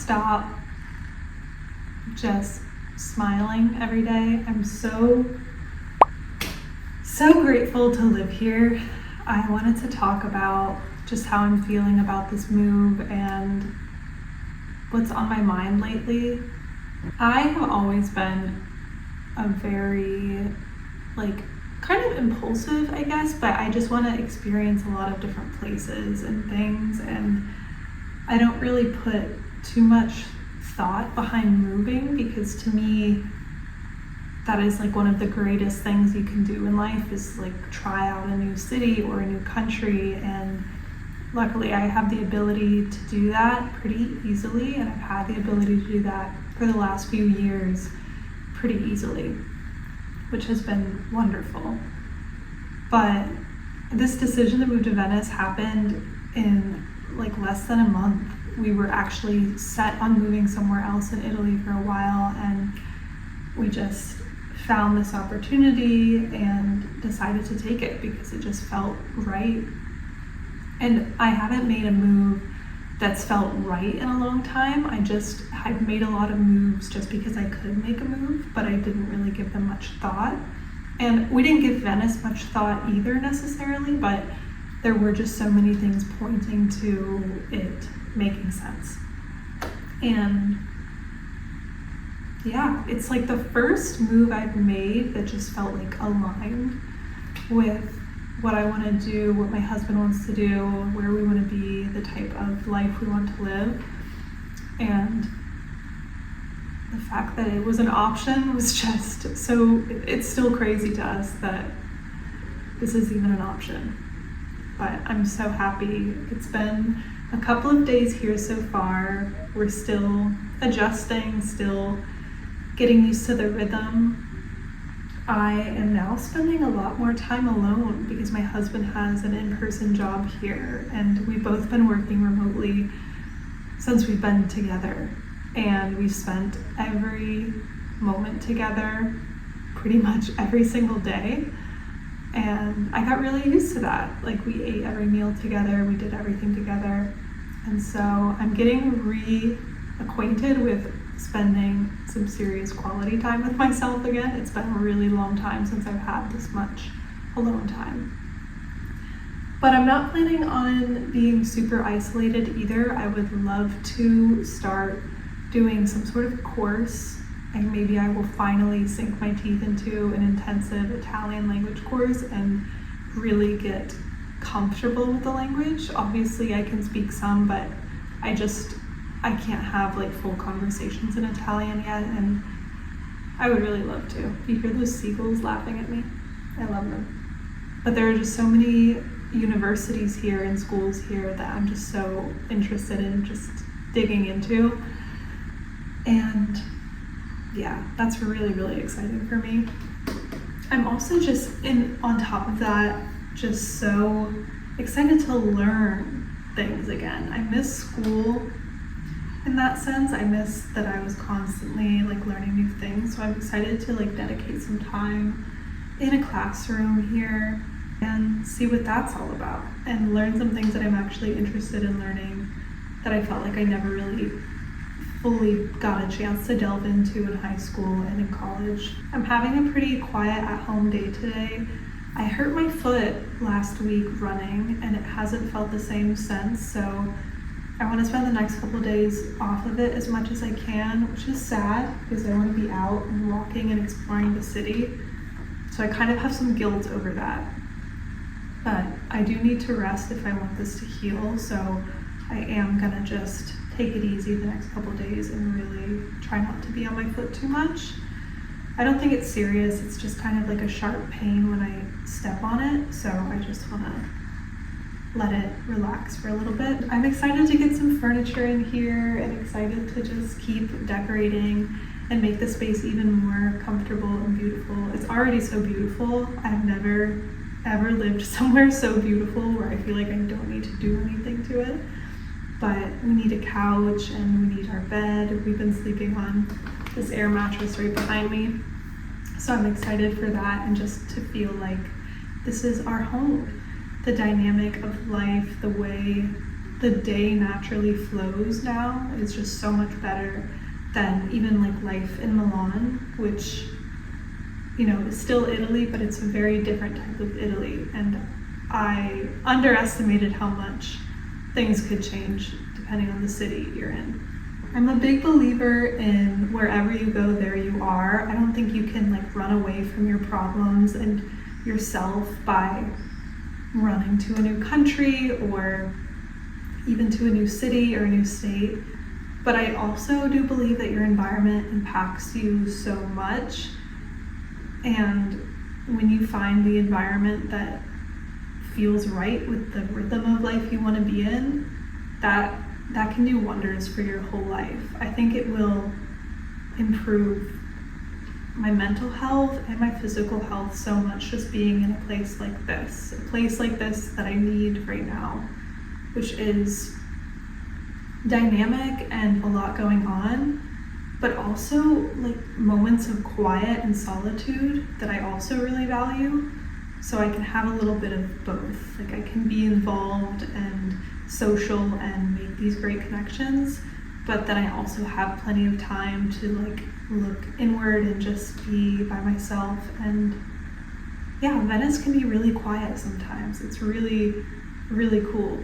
stop just smiling every day. I'm so grateful to live here. I wanted to talk about just how I'm feeling about this move and what's on my mind lately. I have always been a very kind of impulsive, I guess, but I just want to experience a lot of different places and things, and I don't really put too much thought behind moving, because to me that is one of the greatest things you can do in life, is try out a new city or a new country. And luckily I have the ability to do that pretty easily, and I've had the ability to do that for the last few years pretty easily, which has been wonderful. But this decision to move to Venice happened in less than a month. We were actually set on moving somewhere else in Italy for a while, and we just found this opportunity and decided to take it because it just felt right. And I haven't made a move that's felt right in a long time. I've made a lot of moves just because I could make a move, but I didn't really give them much thought. And we didn't give Venice much thought either necessarily, but there were just so many things pointing to it making sense. And yeah, it's the first move I've made that just felt aligned with what I want to do, what my husband wants to do, where we want to be, the type of life we want to live. And the fact that it was an option was just it's still crazy to us that this is even an option. But I'm so happy. It's been a couple of days here so far. We're still adjusting, still getting used to the rhythm. I am now spending a lot more time alone because my husband has an in-person job here, and we've both been working remotely since we've been together, and we've spent every moment together pretty much every single day. And I got really used to that. We ate every meal together, we did everything together. And so I'm getting reacquainted with spending some serious quality time with myself again. It's been a really long time since I've had this much alone time. But I'm not planning on being super isolated either. I would love to start doing some sort of course, and maybe I will finally sink my teeth into an intensive Italian language course and really get comfortable with the language. Obviously I can speak some, but I can't have full conversations in Italian yet, and I would really love to. You hear those seagulls laughing at me? I love them. But there are just so many universities here and schools here that I'm just so interested in just digging into. And yeah, that's really, really exciting for me. I'm also on top of that, just so excited to learn things again. I miss school in that sense. I miss that I was constantly learning new things. So I'm excited to dedicate some time in a classroom here and see what that's all about, and learn some things that I'm actually interested in learning that I felt I never really fully got a chance to delve into in high school and in college. I'm having a pretty quiet at-home day today. I hurt my foot last week running, and it hasn't felt the same since, so I want to spend the next couple days off of it as much as I can, which is sad because I want to be out and walking and exploring the city. So I kind of have some guilt over that. But I do need to rest if I want this to heal, so I am gonna just take it easy the next couple days and really try not to be on my foot too much. I don't think it's serious, it's just kind of a sharp pain when I step on it, so I just want to let it relax for a little bit. I'm excited to get some furniture in here and excited to just keep decorating and make the space even more comfortable and beautiful. It's already so beautiful. I've never ever lived somewhere so beautiful where I feel I don't need to do anything to it. But we need a couch and we need our bed. We've been sleeping on this air mattress right behind me. So I'm excited for that, and just to feel this is our home. The dynamic of life, the way the day naturally flows now is just so much better than even like life in Milan, which, you know, is still Italy, but it's a very different type of Italy. And I underestimated how much things could change depending on the city you're in. I'm a big believer in wherever you go, there you are. I don't think you can like run away from your problems and yourself by running to a new country or even to a new city or a new state. But I also do believe that your environment impacts you so much. And when you find the environment that feels right with the rhythm of life you want to be in, that can do wonders for your whole life. I think it will improve my mental health and my physical health so much, just being in a place like this that I need right now, which is dynamic and a lot going on, but also like moments of quiet and solitude that I also really value. So I can have a little bit of both. Like I can be involved and social and make these great connections, but then I also have plenty of time to like look inward and just be by myself. And yeah, Venice can be really quiet sometimes. It's really, really cool.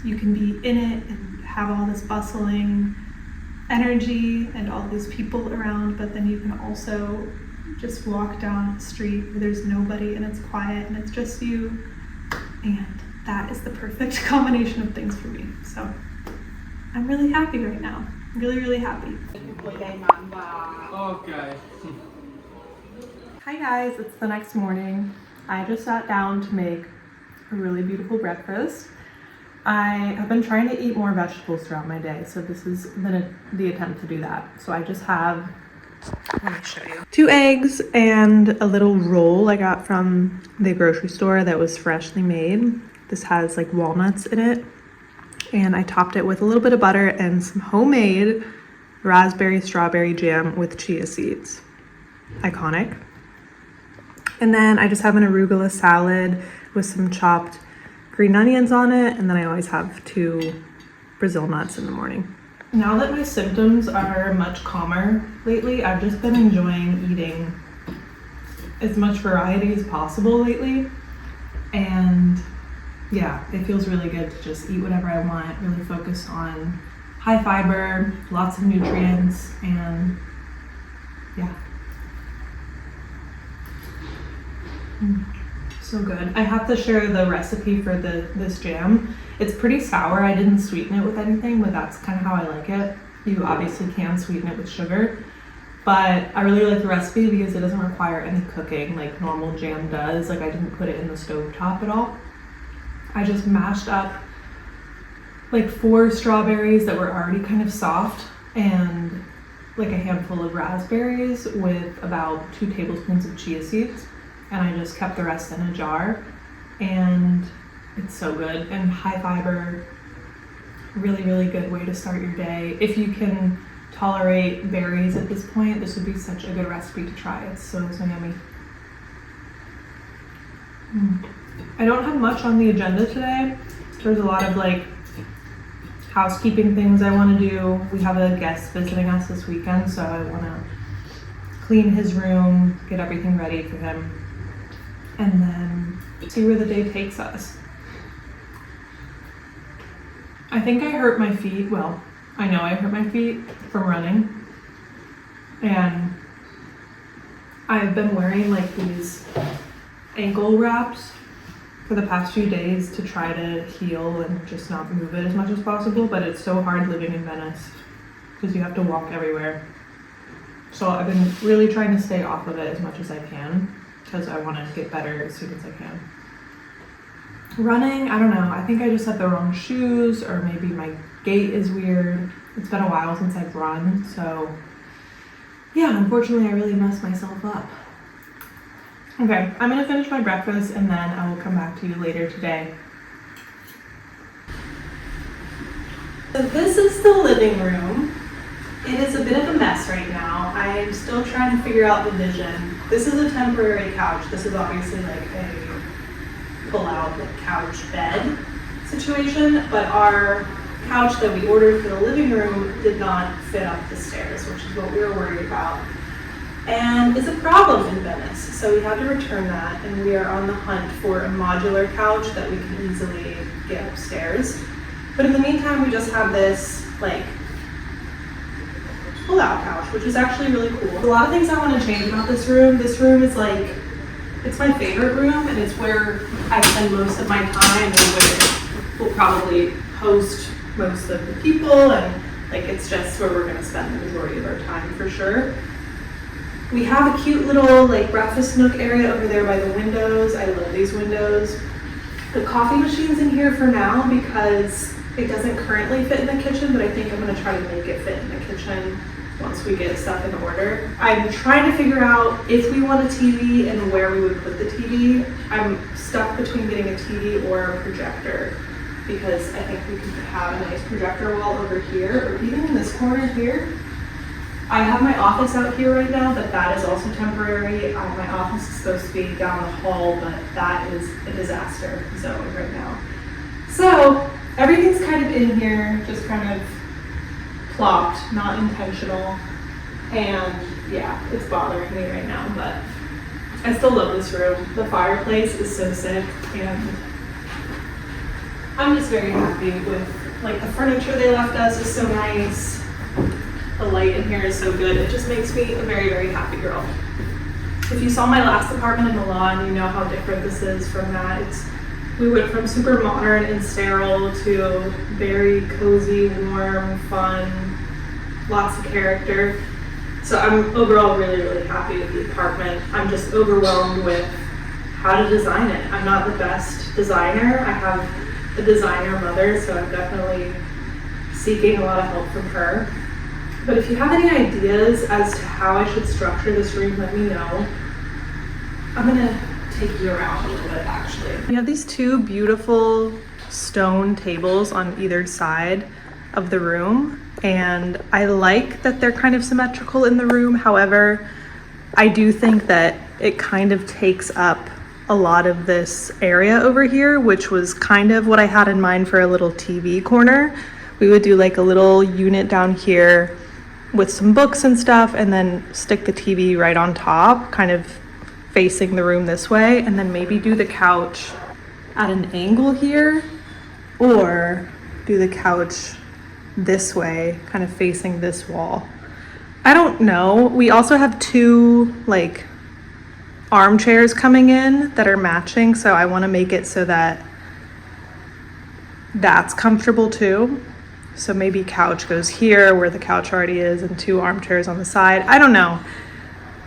You can be in it and have all this bustling energy and all these people around, but then you can also just walk down the street where there's nobody and it's quiet and it's just you, and that is the perfect combination of things for me. So I'm really happy right now. Really, really happy. Okay. Hi guys, it's the next morning. I just sat down to make a really beautiful breakfast. I have been trying to eat more vegetables throughout my day, so this is the attempt to do that. So I just have, let me show you, 2 eggs and a little roll I got from the grocery store that was freshly made. This has like walnuts in it, and I topped it with a little bit of butter and some homemade raspberry strawberry jam with chia seeds. Iconic. And then I just have an arugula salad with some chopped green onions on it, and then I always have 2 Brazil nuts in the morning. Now that my symptoms are much calmer lately, I've just been enjoying eating as much variety as possible lately. And yeah, it feels really good to just eat whatever I want, really focus on high fiber, lots of nutrients, and yeah. So good. I have to share the recipe for this jam. It's pretty sour. I didn't sweeten it with anything, but that's kind of how I like it. You obviously can sweeten it with sugar, but I really like the recipe because it doesn't require any cooking like normal jam does. Like I didn't put it in the stovetop at all. I just mashed up like 4 strawberries that were already kind of soft and like a handful of raspberries with about 2 tablespoons of chia seeds. And I just kept the rest in a jar, and it's so good and high fiber. Really, really good way to start your day. If you can tolerate berries at this point, this would be such a good recipe to try. It's so yummy. I don't have much on the agenda today. There's a lot of like housekeeping things I want to do. We have a guest visiting us this weekend, so I want to clean his room, get everything ready for him, and then see where the day takes us. I think I hurt my feet. Well, I know I hurt my feet from running, and I've been wearing like these ankle wraps for the past few days to try to heal and just not move it as much as possible, but it's so hard living in Venice because you have to walk everywhere. So I've been really trying to stay off of it as much as I can because I want to get better as soon as I can. Running, I don't know, I think I just had the wrong shoes, or maybe my gait is weird. It's been a while since I've run, so yeah, unfortunately I really messed myself up. Okay, I'm gonna finish my breakfast and then I will come back to you later today. So this is the living room. It is a bit of a mess right now. I'm still trying to figure out the vision. This is a temporary couch. This is obviously like a pull-out like couch bed situation, but our couch that we ordered for the living room did not fit up the stairs, which is what we were worried about. And it's a problem in Venice, so we had to return that, and we are on the hunt for a modular couch that we can easily get upstairs. But in the meantime, we just have this like pull-out couch, which is actually really cool. A lot of things I want to change about this room. This room is like, it's my favorite room, and it's where I spend most of my time and where we'll probably host most of the people, and like it's just where we're going to spend the majority of our time for sure. We have a cute little like breakfast nook area over there by the windows. I love these windows. The coffee machine's in here for now because it doesn't currently fit in the kitchen, but I think I'm going to try to make it fit in the kitchen once we get stuff in order. I'm trying to figure out if we want a TV and where we would put the TV. I'm stuck between getting a TV or a projector because I think we could have a nice projector wall over here or even in this corner here. I have my office out here right now, but that is also temporary. My office is supposed to be down the hall, but that is a disaster zone right now. So everything's kind of in here, just kind of plopped, not intentional. And yeah, it's bothering me right now, but I still love this room. The fireplace is so sick, and I'm just very happy with like the furniture they left us is so nice. The light in here is so good. It just makes me a very, very happy girl. If you saw my last apartment in Milan, you know how different this is from that. We went from super modern and sterile to very cozy, warm, fun, lots of character. So I'm overall really, really happy with the apartment. I'm just overwhelmed with how to design it. I'm not the best designer. I have a designer mother, so I'm definitely seeking a lot of help from her. But if you have any ideas as to how I should structure this room, let me know. I'm gonna take you around a little bit actually. We have these two beautiful stone tables on either side of the room, and I like that they're kind of symmetrical in the room. However, I do think that it kind of takes up a lot of this area over here, which was kind of what I had in mind for a little TV corner. We would do like a little unit down here with some books and stuff, and then stick the TV right on top, kind of facing the room this way, and then maybe do the couch at an angle here, or do the couch this way, kind of facing this wall. I don't know. We also have two like armchairs coming in that are matching, so I want to make it so that that's comfortable too. So maybe couch goes here where the couch already is, and two armchairs on the side. I don't know.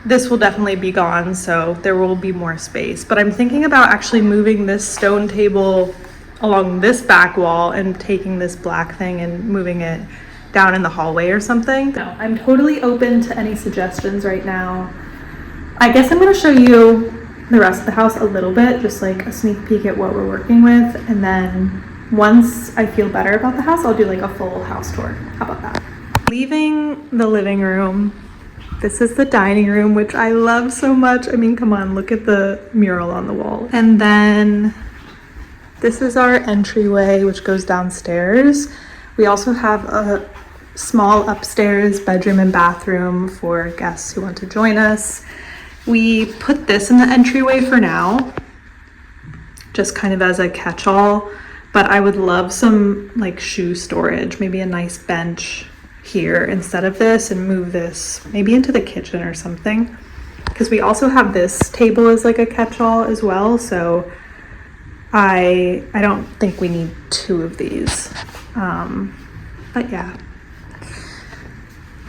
This will definitely be gone, so there will be more space. But I'm thinking about actually moving this stone table along this back wall and taking this black thing and moving it down in the hallway or something. No, I'm totally open to any suggestions right now. I guess I'm going to show you the rest of the house a little bit, just like a sneak peek at what we're working with, and then once I feel better about the house, I'll do like a full house tour. How about that? Leaving the living room, this is the dining room, which I love so much. I mean, come on, look at the mural on the wall. And then this is our entryway, which goes downstairs. We also have a small upstairs bedroom and bathroom for guests who want to join us. We put this in the entryway for now, just kind of as a catch-all. But I would love some like shoe storage, maybe a nice bench here instead of this, and move this maybe into the kitchen or something. Because we also have this table as like a catch-all as well, so I don't think we need two of these. But yeah.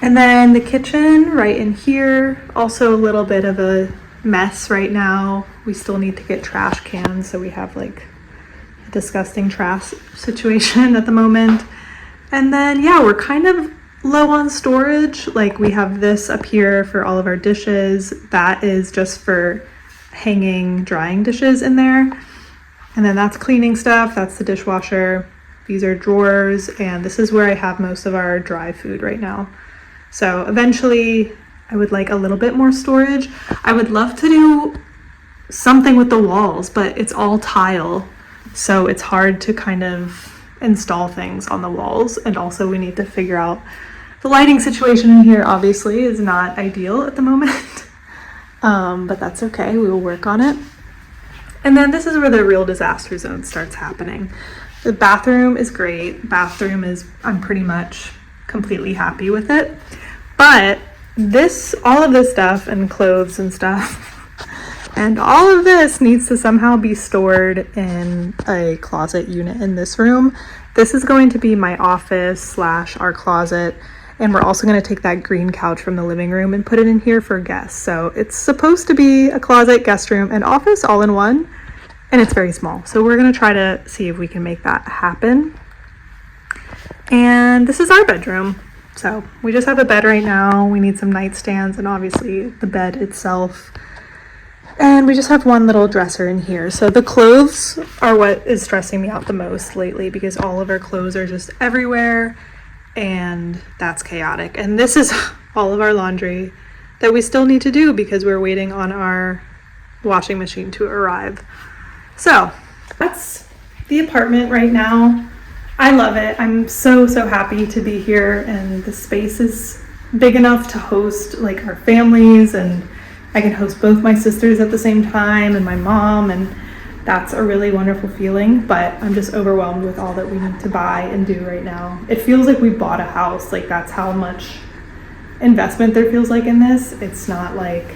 And then the kitchen right in here, also a little bit of a mess right now. We still need to get trash cans, so we have like disgusting trash situation at the moment. And then yeah, we're kind of low on storage. Like we have this up here for all of our dishes. That is just for hanging drying dishes in there. And then that's cleaning stuff. That's the dishwasher. These are drawers, and this is where I have most of our dry food right now. So eventually I would like a little bit more storage. I would love to do something with the walls, but it's all tile. So it's hard to kind of install things on the walls. And also we need to figure out the lighting situation in here obviously is not ideal at the moment. But that's okay, we will work on it. And then this is where the real disaster zone starts happening. The bathroom is great. I'm pretty much completely happy with it. But all of this stuff and clothes and stuff, and all of this needs to somehow be stored in a closet unit in this room. This is going to be my office / our closet. And we're also going to take that green couch from the living room and put it in here for guests. So it's supposed to be a closet, guest room, and office all in one. And it's very small. So we're going to try to see if we can make that happen. And this is our bedroom. So we just have a bed right now. We need some nightstands and obviously the bed itself. And we just have one little dresser in here. So the clothes are what is stressing me out the most lately because all of our clothes are just everywhere and that's chaotic. And this is all of our laundry that we still need to do because we're waiting on our washing machine to arrive. So that's the apartment right now. I love it. I'm so happy to be here, and the space is big enough to host like our families, and I can host both my sisters at the same time and my mom, and that's a really wonderful feeling. But I'm just overwhelmed with all that we need to buy and do right now. It feels like we bought a house. Like that's how much investment there feels like in this. It's not like,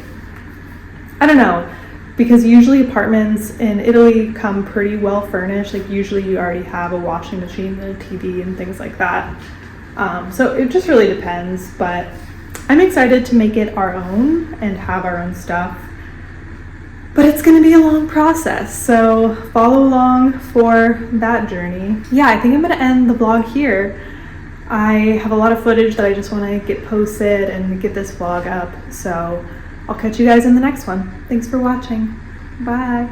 I don't know, because usually apartments in Italy come pretty well furnished. Like usually you already have a washing machine and a TV and things like that. So it just really depends, but I'm excited to make it our own and have our own stuff. But it's gonna be a long process, so follow along for that journey. Yeah, I think I'm gonna end the vlog here. I have a lot of footage that I just wanna get posted and get this vlog up, so I'll catch you guys in the next one. Thanks for watching. Bye.